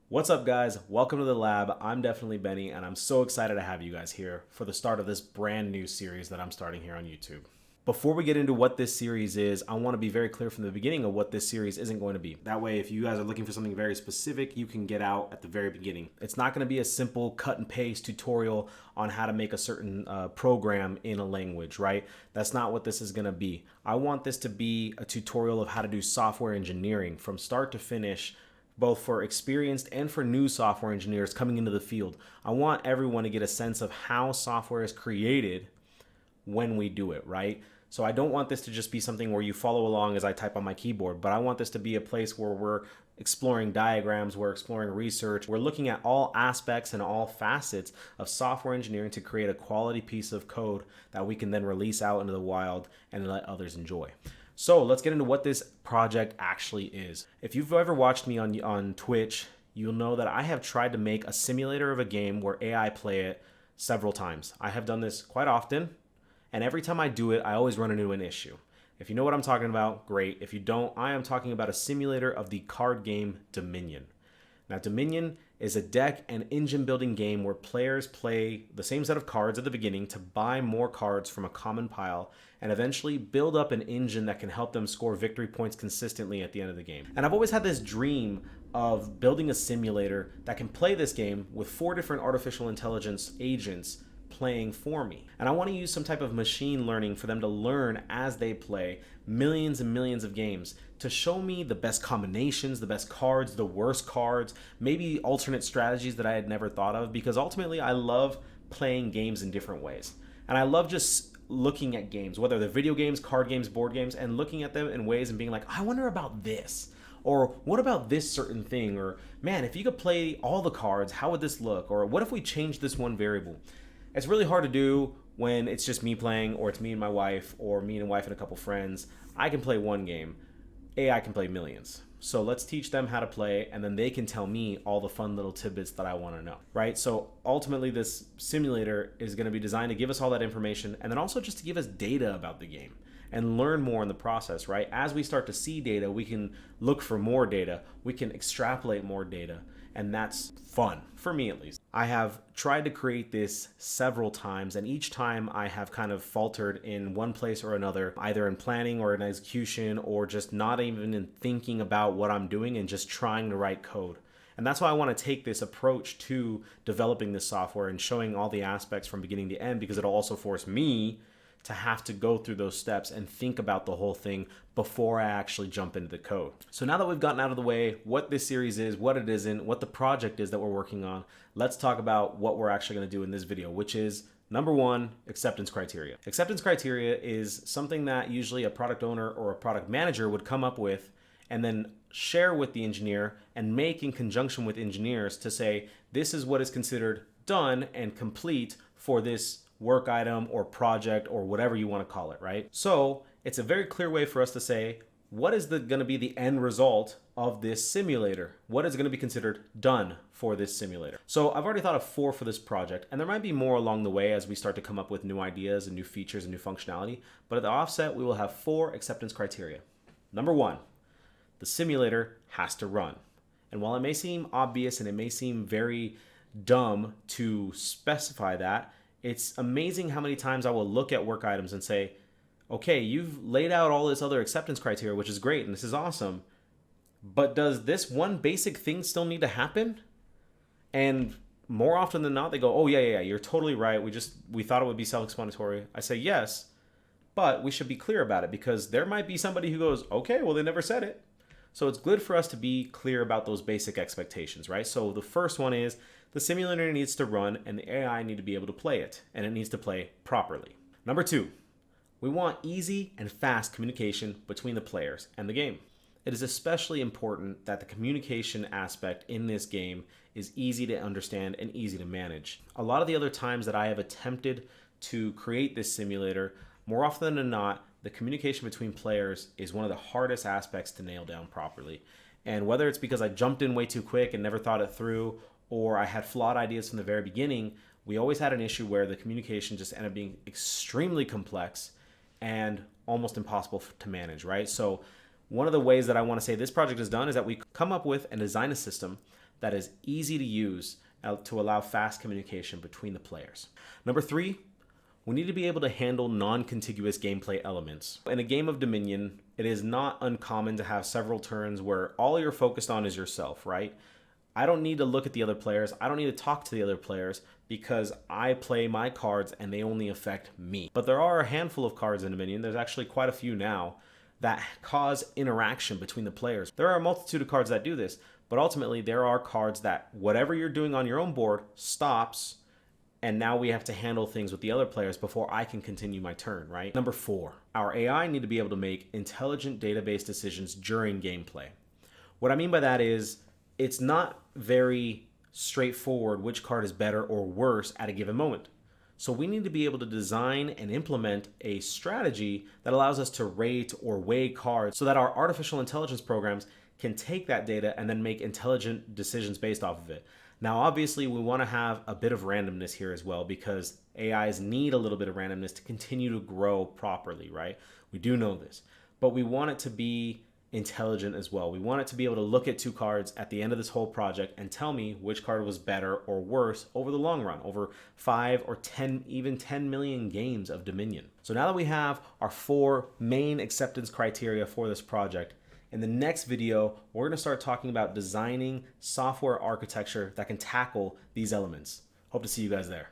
What's up, guys? Welcome to the lab. I'm definitely Benny, and I'm so excited to have you guys here for the start of this brand new series that I'm starting here on YouTube. Before we get into what this series is, I want to be very clear from the beginning of what this series isn't going to be. That way, if you guys are looking for something very specific, you can get out at the very beginning. It's not going to be a simple cut and paste tutorial on how to make a certain program in a language, right? That's not what this is going to be. I want this to be a tutorial of how to do software engineering from start to finish, both for experienced and for new software engineers coming into the field. I want everyone to get a sense of how software is created when we do it, right? So I don't want this to just be something where you follow along as I type on my keyboard, but I want this to be a place where we're exploring diagrams, we're exploring research, we're looking at all aspects and all facets of software engineering to create a quality piece of code that we can then release out into the wild and let others enjoy. So let's get into what this project actually is. If you've ever watched me on Twitch, you'll know that I have tried to make a simulator of a game where AI play it several times. I have done this quite often, and every time I do it, I always run into an issue. If you know what I'm talking about, great. If you don't, I am talking about a simulator of the card game Dominion. Now, Dominion is a deck and engine building game where players play the same set of cards at the beginning to buy more cards from a common pile and eventually build up an engine that can help them score victory points consistently at the end of the game. And I've always had this dream of building a simulator that can play this game with 4 different artificial intelligence agents playing for me. And I want to use some type of machine learning for them to learn as they play millions and millions of games to show me the best combinations, the best cards, the worst cards, maybe alternate strategies that I had never thought of, because ultimately I love playing games in different ways. And I love just looking at games, whether they're video games, card games, board games, and looking at them in ways and being like, I wonder about this. Or what about this certain thing? Or man, if you could play all the cards, how would this look? Or what if we changed this one variable? It's really hard to do when it's just me playing, or it's me and my wife, or me and wife and a couple friends. I can play one game. AI can play millions. So let's teach them how to play, and then they can tell me all the fun little tidbits that I want to know, right? So ultimately, this simulator is going to be designed to give us all that information, and then also just to give us data about the game and learn more in the process, right? As we start to see data, we can look for more data, we can extrapolate more data, and that's fun, for me at least. I have tried to create this several times, and each time I have kind of faltered in one place or another, either in planning or in execution, or just not even in thinking about what I'm doing and just trying to write code. And that's why I want to take this approach to developing this software and showing all the aspects from beginning to end, because it'll also force me to have to go through those steps and think about the whole thing before I actually jump into the code. So now that we've gotten out of the way what this series is, what it isn't, what the project is that we're working on, let's talk about what we're actually going to do in this video, which is number 1, acceptance criteria. Acceptance criteria is something that usually a product owner or a product manager would come up with and then share with the engineer and make in conjunction with engineers to say, this is what is considered done and complete for this work item or project or whatever you want to call it, right? So it's a very clear way for us to say, what is going to be the end result of this simulator? What is going to be considered done for this simulator? So I've already thought of 4 for this project, and there might be more along the way as we start to come up with new ideas and new features and new functionality. But at the offset, we will have 4 acceptance criteria. Number 1, the simulator has to run. And while it may seem obvious and it may seem very dumb to specify that, it's amazing how many times I will look at work items and say, okay, you've laid out all this other acceptance criteria, which is great and this is awesome, but does this one basic thing still need to happen? And more often than not, they go, oh yeah, you're totally right. We thought it would be self-explanatory. I say yes, but we should be clear about it, because there might be somebody who goes, okay, well, they never said it. So it's good for us to be clear about those basic expectations, right? So the first one is the simulator needs to run and the AI need to be able to play it, and it needs to play properly. Number 2, we want easy and fast communication between the players and the game. It is especially important that the communication aspect in this game is easy to understand and easy to manage. A lot of the other times that I have attempted to create this simulator, more often than not, the communication between players is one of the hardest aspects to nail down properly. And whether it's because I jumped in way too quick and never thought it through, or I had flawed ideas from the very beginning, we always had an issue where the communication just ended up being extremely complex and almost impossible to manage, right? So one of the ways that I want to say this project is done is that we come up with and design a system that is easy to use to allow fast communication between the players. Number 3, we need to be able to handle non-contiguous gameplay elements. In a game of Dominion, it is not uncommon to have several turns where all you're focused on is yourself, right? I don't need to look at the other players. I don't need to talk to the other players because I play my cards and they only affect me. But there are a handful of cards in Dominion, there's actually quite a few now, that cause interaction between the players. There are a multitude of cards that do this, but ultimately there are cards that whatever you're doing on your own board stops, and now we have to handle things with the other players before I can continue my turn, right? Number 4, our AI need to be able to make intelligent database decisions during gameplay. What I mean by that is it's not very straightforward which card is better or worse at a given moment. So we need to be able to design and implement a strategy that allows us to rate or weigh cards so that our artificial intelligence programs can take that data and then make intelligent decisions based off of it. Now, obviously, we want to have a bit of randomness here as well because AIs need a little bit of randomness to continue to grow properly, right? We do know this, but we want it to be intelligent as well. We want it to be able to look at 2 cards at the end of this whole project and tell me which card was better or worse over the long run, over 5 or 10, even 10 million games of Dominion. So now that we have our 4 main acceptance criteria for this project, in the next video, we're going to start talking about designing software architecture that can tackle these elements. Hope to see you guys there.